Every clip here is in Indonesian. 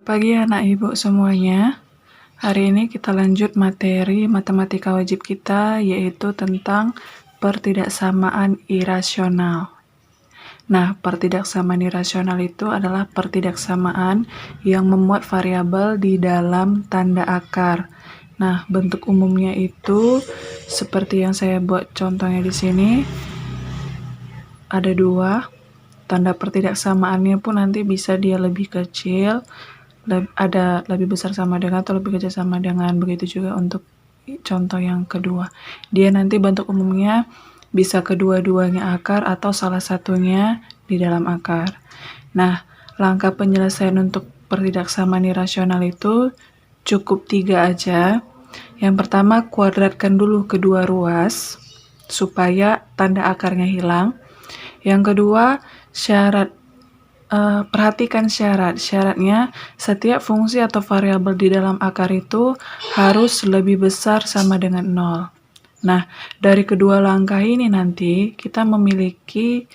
Pagi anak ibu semuanya. Hari ini kita lanjut materi matematika wajib kita, yaitu tentang pertidaksamaan irasional. Nah, pertidaksamaan irasional itu adalah pertidaksamaan yang memuat variabel di dalam tanda akar. Nah, bentuk umumnya itu seperti yang saya buat contohnya di sini. Ada dua. Tanda pertidaksamaannya pun nanti bisa dia lebih kecil, ada lebih besar sama dengan atau lebih kecil sama dengan. Begitu juga untuk contoh yang kedua. Dia nanti bentuk umumnya bisa kedua-duanya akar atau salah satunya di dalam akar. Nah, langkah penyelesaian untuk pertidaksamaan irasional itu cukup 3 aja. Yang pertama, kuadratkan dulu kedua ruas supaya tanda akarnya hilang. Yang kedua, perhatikan syaratnya setiap fungsi atau variabel di dalam akar itu harus lebih besar sama dengan 0. Nah, dari kedua langkah ini nanti kita memiliki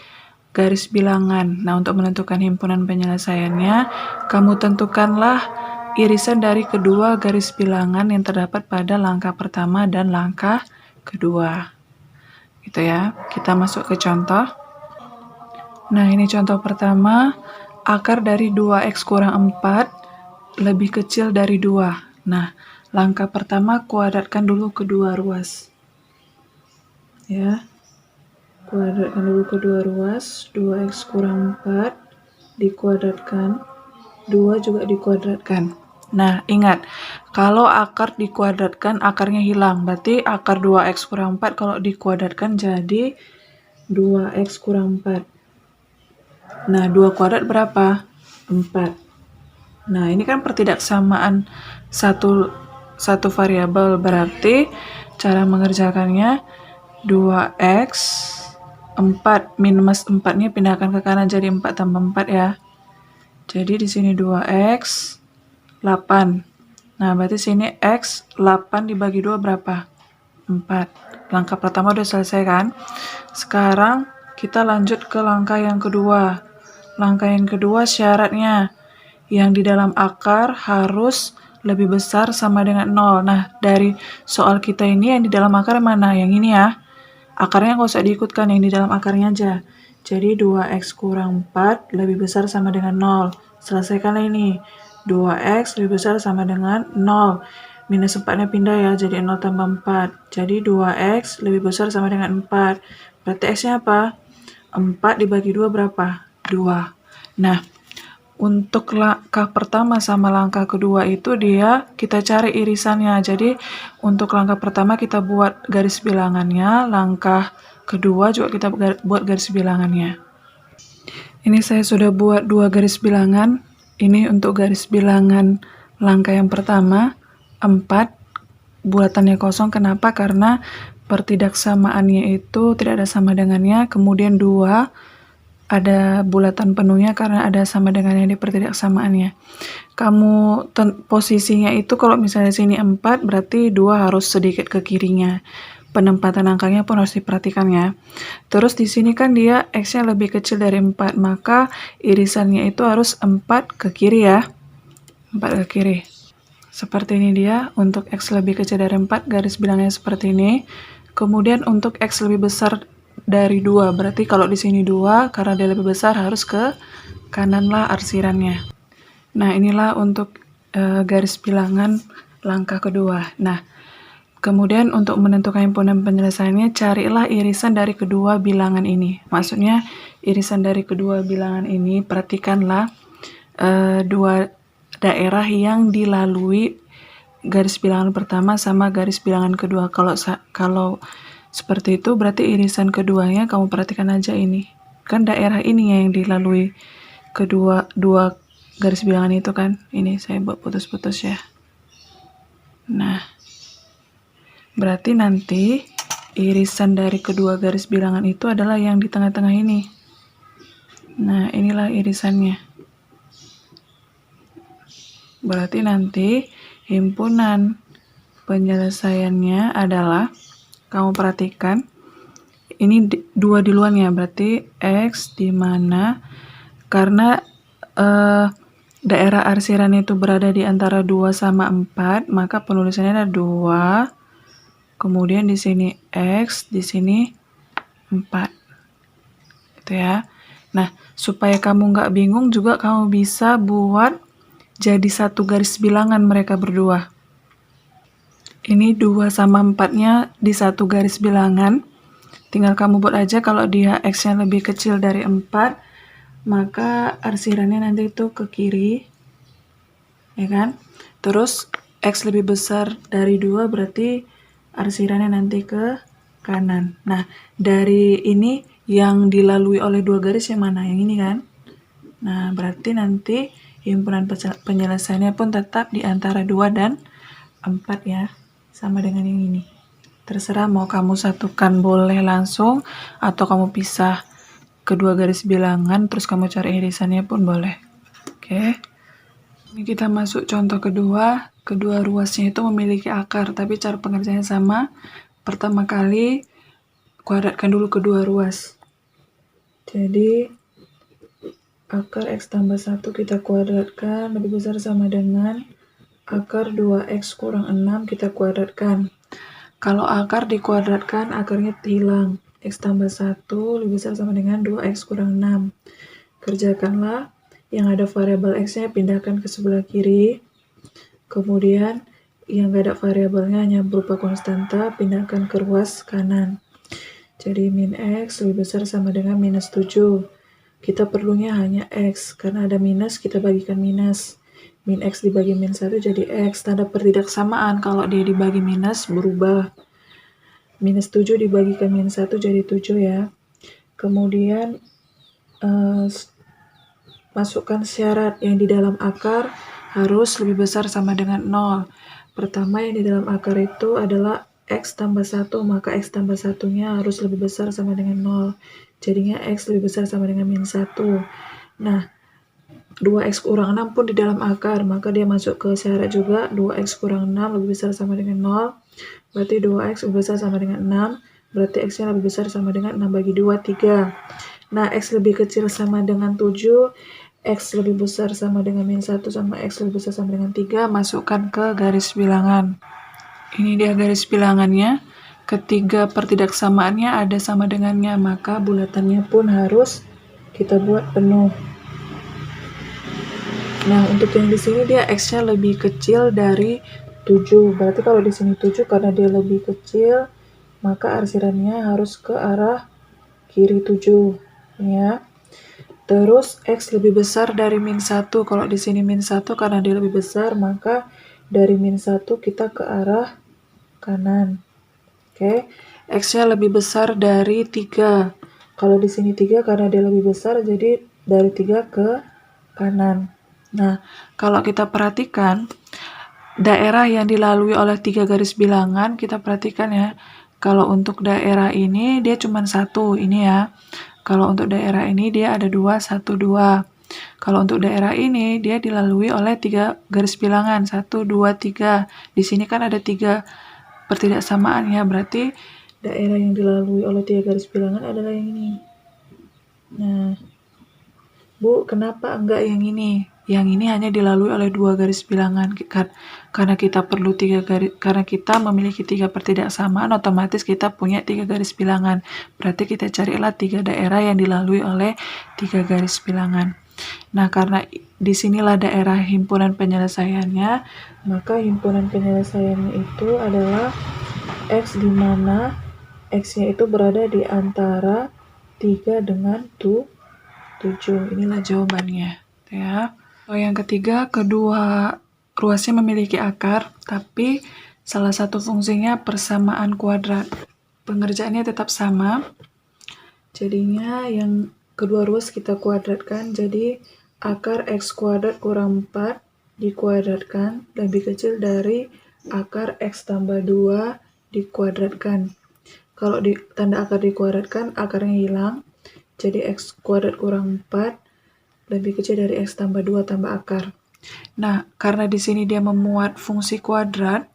garis bilangan. Nah, untuk menentukan himpunan penyelesaiannya, kamu tentukanlah irisan dari kedua garis bilangan yang terdapat pada langkah pertama dan langkah kedua. Gitu ya. Kita masuk ke contoh. Nah, ini contoh pertama, akar dari 2x kurang 4 lebih kecil dari 2. Nah, langkah pertama kuadratkan dulu kedua ruas. Ya, kuadratkan dulu kedua ruas, 2x kurang 4 dikuadratkan, 2 juga dikuadratkan. Nah, ingat, kalau akar dikuadratkan, akarnya hilang. Berarti akar 2x kurang 4 kalau dikuadratkan jadi 2x kurang 4. Nah, 2 kuadrat berapa? 4. Nah, ini kan pertidaksamaan satu variabel, berarti cara mengerjakannya 2x 4 minus 4-nya pindahkan ke kanan jadi 4 tambah 4 ya. Jadi di sini 2x 8. Nah, berarti sini x 8 dibagi 2 berapa? 4. Langkah pertama udah selesai kan? Sekarang kita lanjut ke langkah yang kedua. Langkah yang kedua syaratnya yang di dalam akar harus lebih besar sama dengan 0. Nah, dari soal kita ini yang di dalam akar mana? Yang ini ya. Akarnya nggak usah diikutkan, yang di dalam akarnya aja. Jadi 2x kurang 4 lebih besar sama dengan 0. Selesaikanlah ini. 2x lebih besar sama dengan 0. Minus 4-nya pindah ya, jadi 0 tambah 4. Jadi 2x lebih besar sama dengan 4. Berarti x-nya apa? 4 dibagi 2 berapa? 2. Nah, untuk langkah pertama sama langkah kedua itu kita cari irisannya. Jadi untuk langkah pertama kita buat garis bilangannya, langkah kedua juga kita buat garis bilangannya. Ini saya sudah buat 2 garis bilangan. Ini untuk garis bilangan langkah yang pertama, 4, bulatannya kosong. Kenapa? Karena pertidaksamaannya itu tidak ada sama dengannya. Kemudian 2, ada bulatan penuhnya karena ada sama dengan yang di pertidaksamaannya. Kamu posisinya itu kalau misalnya sini 4, berarti 2 harus sedikit ke kirinya. Penempatan angkanya pun harus diperhatikan ya. Terus di sini kan dia x-nya lebih kecil dari 4, maka irisannya itu harus 4 ke kiri ya. 4 ke kiri. Seperti ini dia, untuk x lebih kecil dari 4, garis bilangnya seperti ini. Kemudian untuk x lebih besar dari 2, berarti kalau di sini 2, karena dia lebih besar harus ke kanan lah arsirannya. Nah, inilah untuk garis bilangan langkah kedua. Nah, kemudian untuk menentukan himpunan penyelesaiannya, carilah irisan dari kedua bilangan ini. Maksudnya, irisan dari kedua bilangan ini, perhatikanlah dua daerah yang dilalui garis bilangan pertama sama garis bilangan kedua. Kalau seperti itu, berarti irisan keduanya kamu perhatikan aja ini. Kan daerah ini yang dilalui dua garis bilangan itu kan. Ini saya buat putus-putus ya. Nah, berarti nanti irisan dari kedua garis bilangan itu adalah yang di tengah-tengah ini. Nah, inilah irisannya. Berarti nanti himpunan penyelesaiannya adalah, kamu perhatikan, ini 2 duluan ya, berarti x di mana, karena daerah arsiran itu berada di antara 2 sama 4, maka penulisannya ada 2, kemudian di sini X, di sini 4. Gitu ya. Nah, supaya kamu nggak bingung juga kamu bisa buat jadi satu garis bilangan mereka berdua. Ini 2 sama 4-nya di satu garis bilangan. Tinggal kamu buat aja kalau dia X-nya lebih kecil dari 4, maka arsirannya nanti itu ke kiri. Ya kan? Terus X lebih besar dari 2 berarti arsirannya nanti ke kanan. Nah, dari ini yang dilalui oleh 2 garis yang mana? Yang ini kan? Nah, berarti nanti himpunan penyelesaiannya pun tetap di antara 2 dan 4 ya. Sama dengan yang ini. Terserah mau kamu satukan boleh langsung atau kamu pisah kedua garis bilangan terus kamu cari irisannya pun boleh. Oke. Ini kita masuk contoh kedua. Kedua ruasnya itu memiliki akar, tapi cara pengerjaannya sama. Pertama kali, kuadratkan dulu kedua ruas. Jadi, akar X tambah 1 kita kuadratkan, lebih besar sama dengan akar 2X kurang 6 kita kuadratkan. Kalau akar dikuadratkan, akarnya hilang. X tambah 1 lebih besar sama dengan 2X kurang 6. Kerjakanlah. Yang ada variabel X-nya pindahkan ke sebelah kiri. Kemudian yang gak ada variabelnya hanya berupa konstanta, pindahkan ke ruas kanan. Jadi min X lebih besar sama dengan minus 7. Kita perlunya hanya X, karena ada minus kita bagikan minus. Min X dibagi min 1 jadi X. Tanda pertidaksamaan kalau dia dibagi minus berubah. Minus 7 dibagikan min 1 jadi 7 ya. Kemudian masukkan syarat yang di dalam akar harus lebih besar sama dengan 0. Pertama yang di dalam akar itu adalah X tambah 1, maka X tambah 1-nya harus lebih besar sama dengan 0. Jadinya X lebih besar sama dengan min 1. Nah, 2X kurang 6 pun di dalam akar, maka dia masuk ke syarat juga. 2X kurang 6 lebih besar sama dengan 0. Berarti 2X lebih besar sama dengan 6. Berarti X-nya lebih besar sama dengan 6 bagi 2, 3. Nah, X lebih kecil sama dengan 7, X lebih besar sama dengan min 1 sama X lebih besar sama dengan 3, masukkan ke garis bilangan. Ini dia garis bilangannya. Ketiga pertidaksamaannya ada sama dengannya, maka bulatannya pun harus kita buat penuh. Nah, untuk yang di sini dia X-nya lebih kecil dari 7. Berarti kalau di sini 7 karena dia lebih kecil, maka arsirannya harus ke arah kiri 7 ya. Terus X lebih besar dari min 1. Kalau di sini min 1 karena dia lebih besar, maka dari min 1 kita ke arah kanan. Oke. X-nya lebih besar dari 3. Kalau di sini 3 karena dia lebih besar, jadi dari 3 ke kanan. Nah, kalau kita perhatikan, daerah yang dilalui oleh 3 garis bilangan, kita perhatikan ya. Kalau untuk daerah ini, dia cuma 1, ini ya. Kalau untuk daerah ini, dia ada 2, 1, 2. Kalau untuk daerah ini, dia dilalui oleh 3 garis bilangan, 1, 2, 3. Di sini kan ada 3 pertidaksamaan ya, berarti daerah yang dilalui oleh 3 garis bilangan adalah yang ini. Nah, Bu, kenapa enggak yang ini? Yang ini hanya dilalui oleh 2 garis bilangan. Karena kita perlu 3 garis, karena kita memiliki 3 pertidaksamaan, otomatis kita punya 3 garis bilangan. Berarti kita carilah 3 daerah yang dilalui oleh 3 garis bilangan. Nah, karena disinilah daerah himpunan penyelesaiannya, maka himpunan penyelesaiannya itu adalah X di mana X-nya itu berada di antara 3 dengan 7. Inilah jawabannya ya. Yang ketiga, kedua ruasnya memiliki akar, tapi salah satu fungsinya persamaan kuadrat. Pengerjaannya tetap sama. Jadinya yang kedua ruas kita kuadratkan, jadi akar X kuadrat kurang 4 dikuadratkan lebih kecil dari akar X tambah 2 dikuadratkan. Kalau tanda akar dikuadratkan, akarnya hilang. Jadi X kuadrat kurang 4 lebih kecil dari X tambah 2 tambah akar. Nah, karena di sini dia memuat fungsi kuadrat,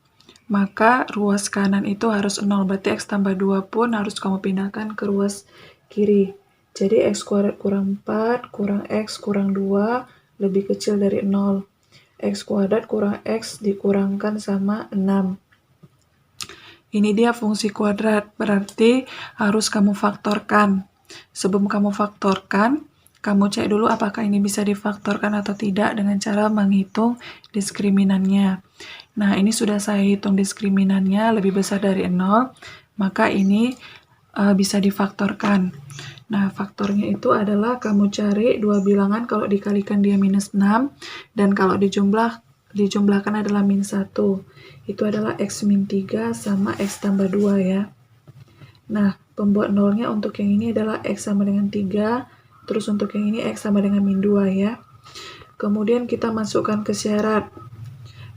maka ruas kanan itu harus 0. Berarti X tambah 2 pun harus kamu pindahkan ke ruas kiri. Jadi X kuadrat kurang 4 kurang X kurang 2 lebih kecil dari 0. X kuadrat kurang X dikurangkan sama 6. Ini dia fungsi kuadrat, berarti harus kamu faktorkan. Sebelum kamu faktorkan, kamu cek dulu apakah ini bisa difaktorkan atau tidak dengan cara menghitung diskriminannya. Nah, ini sudah saya hitung diskriminannya lebih besar dari 0, maka ini bisa difaktorkan. Nah, faktornya itu adalah kamu cari dua bilangan kalau dikalikan dia minus 6, dan kalau dijumlahkan adalah min 1. Itu adalah X min 3 sama X tambah 2 ya. Nah, pembuat nolnya untuk yang ini adalah X sama dengan 3, terus untuk yang ini X sama dengan min 2 ya. Kemudian kita masukkan ke syarat.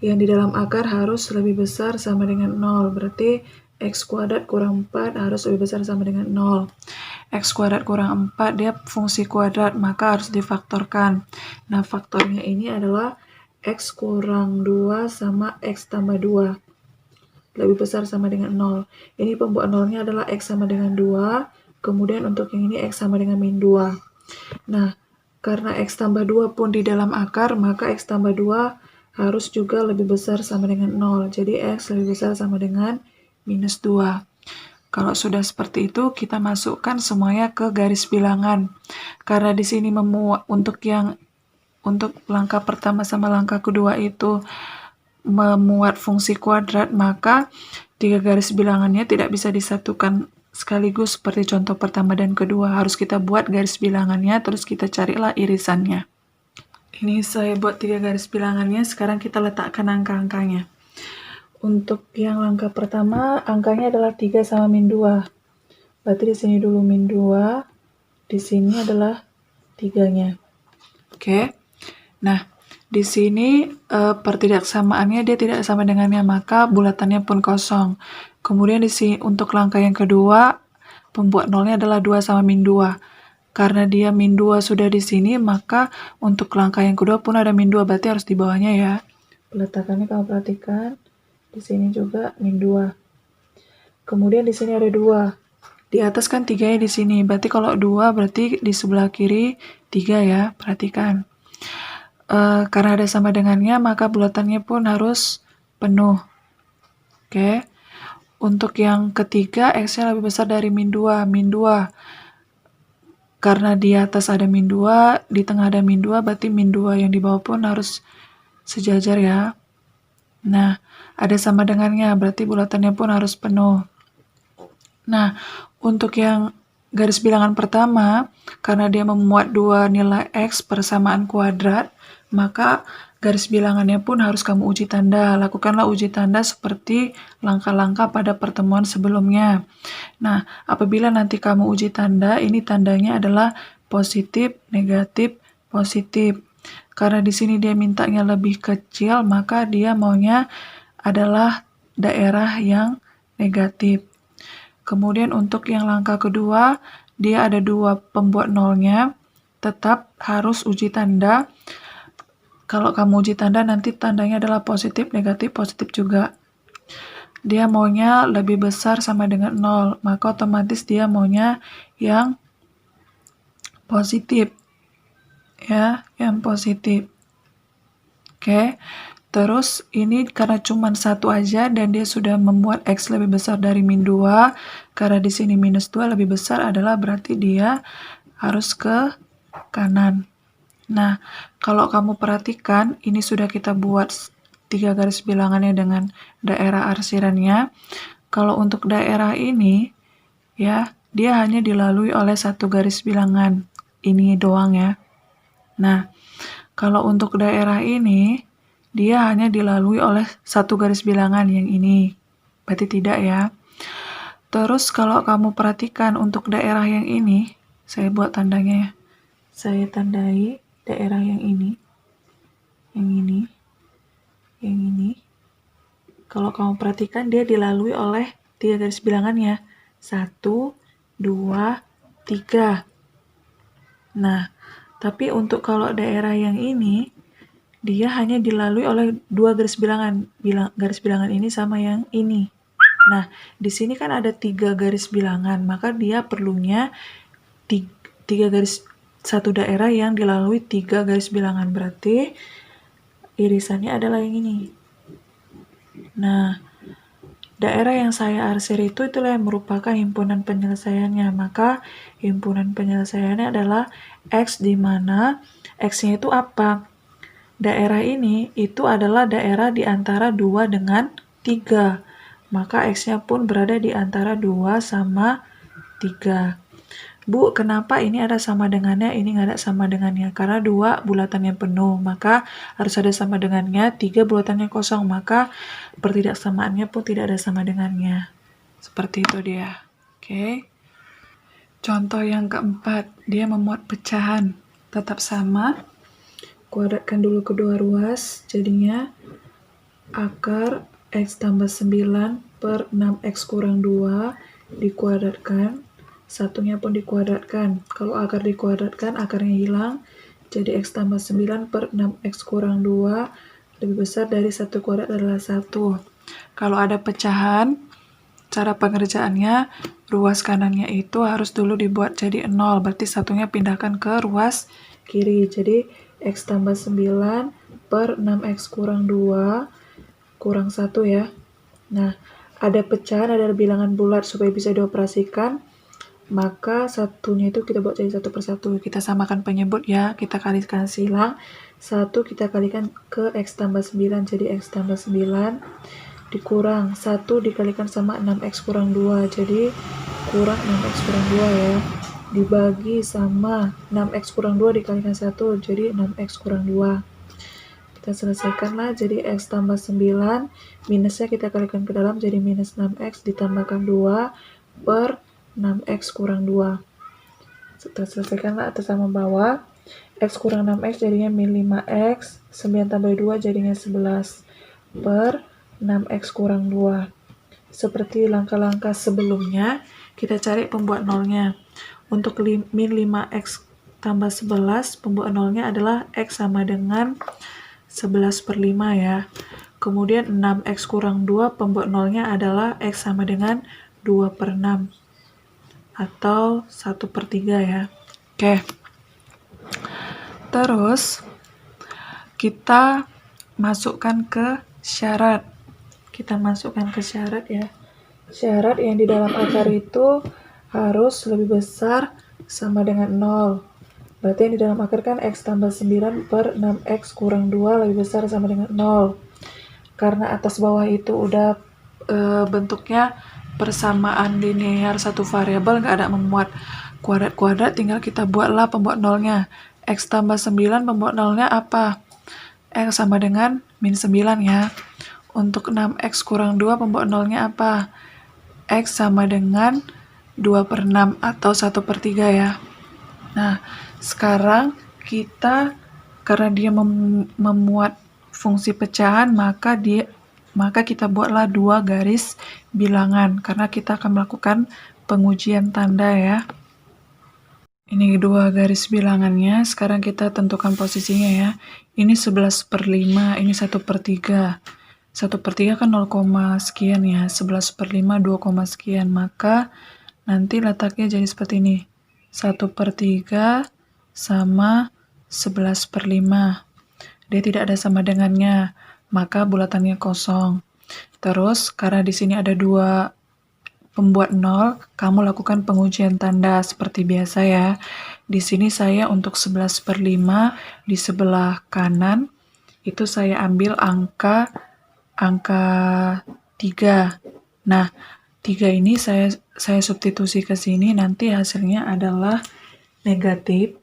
Yang di dalam akar harus lebih besar sama dengan 0, berarti X kuadrat kurang 4 harus lebih besar sama dengan 0. X kuadrat kurang 4 dia fungsi kuadrat, maka harus difaktorkan. Nah, faktornya ini adalah X kurang 2 sama X tambah 2. Lebih besar sama dengan 0. Ini pembuat nolnya adalah X sama dengan 2, kemudian untuk yang ini X sama dengan min 2. Nah, karena X tambah 2 pun di dalam akar, maka X tambah 2 harus juga lebih besar sama dengan 0. Jadi X lebih besar sama dengan minus 2. Kalau sudah seperti itu, kita masukkan semuanya ke garis bilangan. Karena di sini untuk langkah pertama sama langkah kedua itu memuat fungsi kuadrat, maka 3 garis bilangannya tidak bisa disatukan sekaligus seperti contoh pertama dan kedua. Harus kita buat garis bilangannya, terus kita carilah irisannya. Ini saya buat 3 garis bilangannya, sekarang kita letakkan angka-angkanya. Untuk yang langkah pertama, angkanya adalah 3 sama min 2. Berarti di sini dulu min 2, di sini adalah 3-nya. Oke. Nah, di sini pertidaksamaannya dia tidak sama dengannya, maka bulatannya pun kosong. Kemudian di sini untuk langkah yang kedua, pembuat nolnya adalah 2 sama min 2. Karena dia min 2 sudah di sini, maka untuk langkah yang kedua pun ada min 2, berarti harus di bawahnya ya. Peletakannya kamu perhatikan, di sini juga min 2. Kemudian di sini ada 2. Di atas kan 3-nya di sini, berarti kalau 2 berarti di sebelah kiri 3 ya, perhatikan. Karena ada sama dengannya, maka bulatannya pun harus penuh. Oke. Untuk yang ketiga, X-nya lebih besar dari min 2. Min 2. Karena di atas ada min 2, di tengah ada min 2, berarti min 2 yang di bawah pun harus sejajar ya. Nah, ada sama dengannya, berarti bulatannya pun harus penuh. Nah, untuk yang garis bilangan pertama, karena dia memuat dua nilai X persamaan kuadrat, maka garis bilangannya pun harus kamu uji tanda. Lakukanlah uji tanda seperti langkah-langkah pada pertemuan sebelumnya. Nah, apabila nanti kamu uji tanda, ini tandanya adalah positif, negatif, positif. Karena di sini dia mintanya lebih kecil, maka dia maunya adalah daerah yang negatif. Kemudian untuk yang langkah kedua, dia ada 2 pembuat nolnya, tetap harus uji tanda. Kalau kamu uji tanda, nanti tandanya adalah positif, negatif, positif juga. Dia maunya lebih besar sama dengan 0, maka otomatis dia maunya yang positif. Ya, yang positif. Oke. Terus ini karena cuma satu aja dan dia sudah membuat X lebih besar dari min 2, karena di sini minus 2 lebih besar adalah berarti dia harus ke kanan. Nah, kalau kamu perhatikan, ini sudah kita buat 3 garis bilangannya dengan daerah arsirannya. Kalau untuk daerah ini, ya, dia hanya dilalui oleh 1 garis bilangan. Ini doang ya. Nah, kalau untuk daerah ini, dia hanya dilalui oleh 1 garis bilangan yang ini. Berarti tidak ya. Terus kalau kamu perhatikan untuk daerah yang ini, saya buat tandanya ya. Saya tandai daerah yang ini, yang ini, yang ini. Kalau kamu perhatikan dia dilalui oleh 3 garis bilangannya. 1, 2, 3. Nah, tapi untuk kalau daerah yang ini, dia hanya dilalui oleh 2 garis bilangan. Garis bilangan ini sama yang ini. Nah, di sini kan ada 3 garis bilangan, maka dia perlunya 3 garis satu daerah yang dilalui 3 garis bilangan, berarti irisannya adalah yang ini. Nah, daerah yang saya arsir itulah yang merupakan himpunan penyelesaiannya. Maka himpunan penyelesaiannya adalah X, di mana X-nya itu apa? Daerah ini itu adalah daerah di antara 2 dengan 3. Maka X-nya pun berada di antara 2 sama 3. Bu, kenapa ini ada sama dengannya, ini nggak ada sama dengannya? Karena 2 bulatannya penuh, maka harus ada sama dengannya, 3 bulatannya kosong, maka pertidaksamaannya pun tidak ada sama dengannya. Seperti itu dia. Oke. Contoh yang keempat, dia memuat pecahan. Tetap sama. Kuadratkan dulu kedua ruas, jadinya akar X tambah 9 per 6X kurang 2 dikuadratkan, satunya pun dikuadratkan. Kalau akar dikuadratkan, akarnya hilang, jadi X tambah 9 per 6X kurang 2 lebih besar dari 1 kuadrat adalah 1. Kalau ada pecahan, cara pengerjaannya, ruas kanannya itu harus dulu dibuat jadi 0, berarti satunya pindahkan ke ruas kiri. Jadi X tambah 9 per 6X kurang 2 kurang 1 ya. Nah, ada pecahan, ada bilangan bulat supaya bisa dioperasikan, maka satunya itu kita buat jadi 1 per 1. Kita samakan penyebut ya, kita kalikan silang. 1 kita kalikan ke X tambah 9, jadi X tambah 9 dikurang 1 dikalikan sama 6X kurang 2, jadi kurang 6X kurang 2 ya. Dibagi sama 6X kurang 2 dikalikan 1, jadi 6X kurang 2. Kita selesaikanlah, jadi X tambah 9, minusnya kita kalikan ke dalam, jadi minus 6X ditambahkan 2 per 6X kurang 2. Kita selesaikanlah atas sama bawah. X kurang 6X jadinya min 5X, 9 tambah 2 jadinya 11 per 6X kurang 2. Seperti langkah-langkah sebelumnya, kita cari pembuat nolnya. Untuk min 5X tambah 11, pembuat nolnya adalah X sama dengan 11 per 5 ya. Kemudian 6X kurang 2, pembuat nolnya adalah X sama dengan 2 per 6. Atau 1 per 3 ya. Oke. Terus, kita masukkan ke syarat. Kita masukkan ke syarat ya. Syarat yang di dalam akar itu harus lebih besar sama dengan 0. Berarti yang di dalam akar kan X tambah 9 per 6X kurang 2 lebih besar sama dengan 0. Karena atas bawah itu udah bentuknya persamaan linear satu variabel, nggak ada memuat kuadrat-kuadrat, tinggal kita buatlah pembuat nolnya. X tambah 9 pembuat nolnya apa? X sama dengan min 9 ya. Untuk 6X kurang 2 pembuat nolnya apa? X sama dengan 2 per 6 atau 1 per 3 ya. Nah, sekarang kita, karena dia memuat fungsi pecahan, maka kita buatlah 2 garis bilangan, karena kita akan melakukan pengujian tanda ya. Ini 2 garis bilangannya, sekarang kita tentukan posisinya ya. Ini 11 per 5, ini 1 per 3. 1 per 3 kan 0, sekian ya, 11 per 5 2, sekian, maka nanti letaknya jadi seperti ini, 1 per 3 sama 11 per 5. Dia tidak ada sama dengannya, maka bulatannya kosong. Terus, karena di sini ada 2 pembuat 0, kamu lakukan pengujian tanda seperti biasa ya. Di sini saya untuk 11 per 5, di sebelah kanan, itu saya ambil angka 3. Nah, 3 ini saya substitusi ke sini, nanti hasilnya adalah negatif.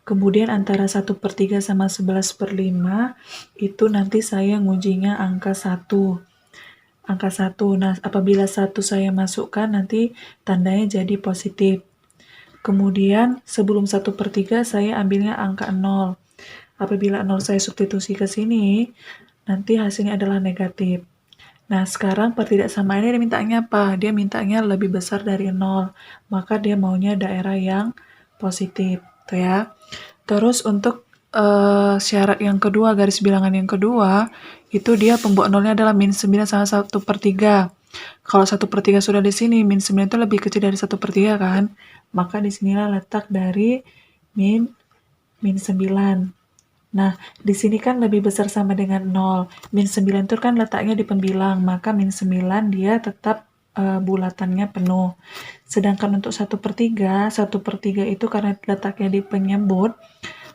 Kemudian antara 1 per 3 sama 11 per 5, itu nanti saya ngujinya angka 1. Angka 1, nah apabila 1 saya masukkan, nanti tandanya jadi positif. Kemudian sebelum 1 per 3 saya ambilnya angka 0. Apabila 0 saya substitusi ke sini, nanti hasilnya adalah negatif. Nah, sekarang pertidaksamaannya dia mintanya apa? Dia mintanya lebih besar dari 0. Maka dia maunya daerah yang positif. Tuh ya. Terus untuk syarat yang kedua, garis bilangan yang kedua, itu dia pembuat nolnya adalah min 9 sama 1 per 3. Kalau 1/3 sudah di sini, min 9 itu lebih kecil dari 1/3 kan? Maka disinilah letak dari min 9. Nah, di sini kan lebih besar sama dengan 0. Min 9 itu kan letaknya di pembilang, maka min 9 dia tetap bulatannya penuh. Sedangkan untuk 1/3 itu karena letaknya di penyebut,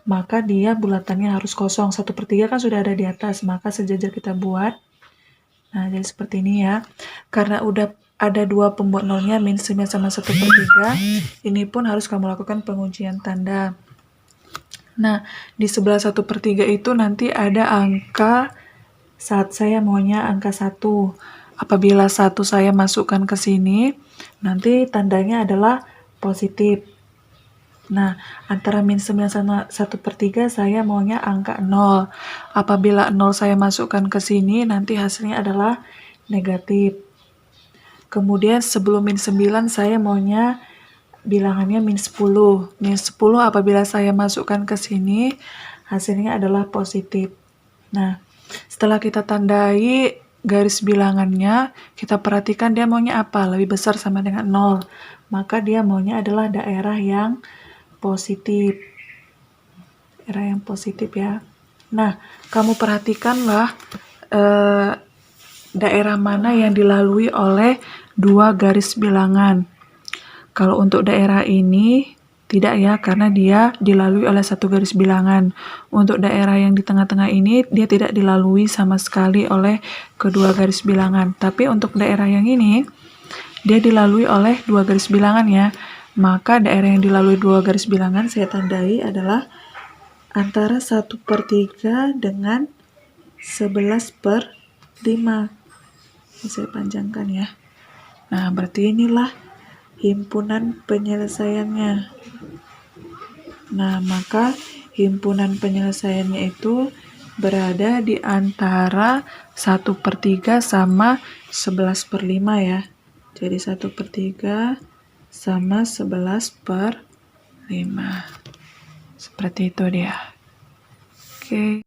maka dia bulatannya harus kosong. 1/3 kan sudah ada di atas, maka sejajar kita buat. Nah, jadi seperti ini ya. Karena udah ada dua pembuat nolnya, min 9 sama 1/3, ini pun harus kamu lakukan pengujian tanda. Nah, di sebelah 1/3 itu nanti ada angka saat saya maunya angka 1. Apabila 1 saya masukkan ke sini, nanti tandanya adalah positif. Nah, antara min 9 sama 1/3 saya maunya angka 0. Apabila 0 saya masukkan ke sini, nanti hasilnya adalah negatif. Kemudian sebelum min 9 saya maunya bilangannya min 10. Min 10 apabila saya masukkan ke sini, hasilnya adalah positif. Nah, setelah kita tandai garis bilangannya, kita perhatikan dia maunya apa, lebih besar sama dengan 0. Maka dia maunya adalah daerah yang positif. Daerah yang positif ya. Nah, kamu perhatikanlah daerah mana yang dilalui oleh dua garis bilangan. Kalau untuk daerah ini tidak ya, karena dia dilalui oleh satu garis bilangan. Untuk daerah yang di tengah-tengah ini, dia tidak dilalui sama sekali oleh kedua garis bilangan. Tapi untuk daerah yang ini, dia dilalui oleh dua garis bilangan ya. Maka daerah yang dilalui dua garis bilangan saya tandai adalah antara 1/3 dengan 11/5. Ini saya panjangkan ya. Nah, berarti inilah himpunan penyelesaiannya. Nah, maka himpunan penyelesaiannya itu berada di antara 1/3 sama 11/5 ya. Jadi 1/3 sama 11/5. Seperti itu dia. Oke.